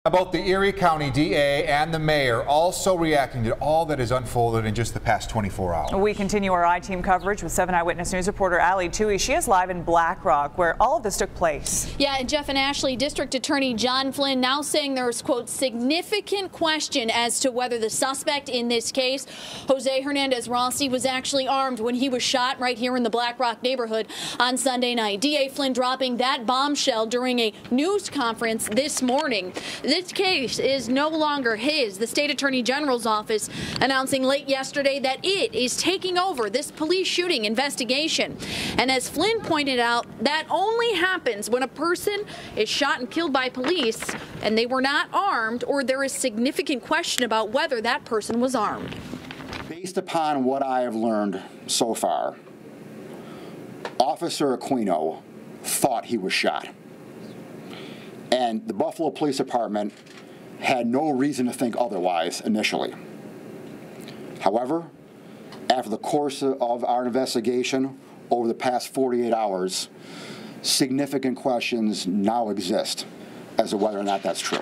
Both the Erie County DA and the mayor also reacting to all that has unfolded in just the past 24 hours. We continue our I-Team coverage with 7 Eyewitness News reporter Allie Toohey. She is live in Black Rock, where all of this took place. Yeah, and Jeff and Ashley, District Attorney John Flynn now saying there's, quote, significant question as to whether the suspect in this case, Jose Hernandez-Rossy, was actually armed when he was shot right here in the Black Rock neighborhood on Sunday night. DA Flynn dropping that bombshell during a news conference this morning. This case is no longer his. The state attorney general's office announcing late yesterday that it is taking over this police shooting investigation. And as Flynn pointed out, that only happens when a person is shot and killed by police and they were not armed, or there is significant question about whether that person was armed. Based upon what I have learned so far, Officer Aquino thought he was shot. And the Buffalo Police Department had no reason to think otherwise initially. However, after the course of our investigation over the past 48 hours, significant questions now exist as to whether or not that's true.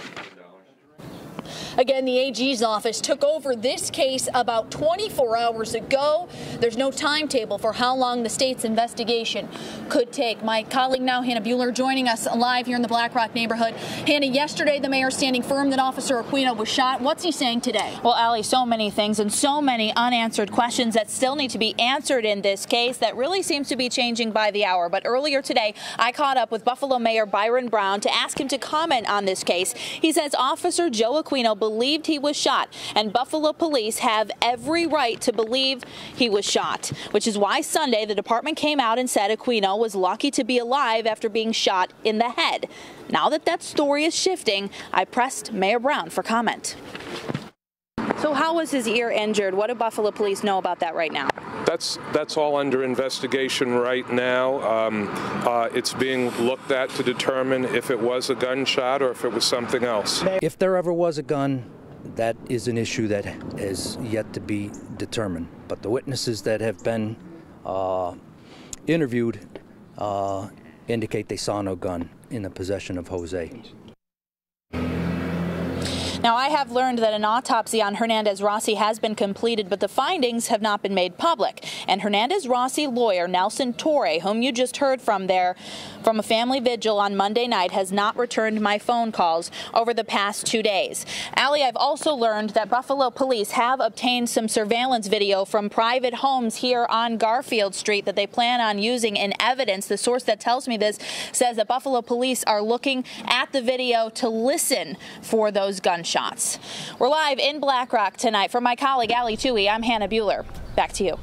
Again, the AG's office took over this case about 24 hours ago. There's no timetable for how long the state's investigation could take. My colleague now, Hannah Buehler, joining us live here in the Black Rock neighborhood. Hannah, yesterday the mayor standing firm that Officer Aquino was shot. What's he saying today? Well, Allie, so many things and so many unanswered questions that still need to be answered in this case that really seems to be changing by the hour. But earlier today, I caught up with Buffalo Mayor Byron Brown to ask him to comment on this case. He says Officer Joe Aquino believed he was shot, and Buffalo police have every right to believe he was shot, which is why Sunday the department came out and said Aquino was lucky to be alive after being shot in the head. Now that story is shifting, I pressed Mayor Brown for comment. So how was his ear injured? What do Buffalo police know about that right now? That's all under investigation right now. It's being looked at to determine if it was a gunshot or if it was something else. If there ever was a gun, that is an issue that is yet to be determined. But the witnesses that have been interviewed indicate they saw no gun in the possession of Jose. Now, I have learned that an autopsy on Hernandez-Rossy has been completed, but the findings have not been made public. And Hernandez-Rossy lawyer Nelson Torre, whom you just heard from there from a family vigil on Monday night, has not returned my phone calls over the past 2 days. Allie, I've also learned that Buffalo police have obtained some surveillance video from private homes here on Garfield Street that they plan on using in evidence. The source that tells me this says that Buffalo police are looking at the video to listen for those gunshots. We're live in Black Rock tonight. For my colleague Allie Toohey, I'm Hannah Buehler. Back to you.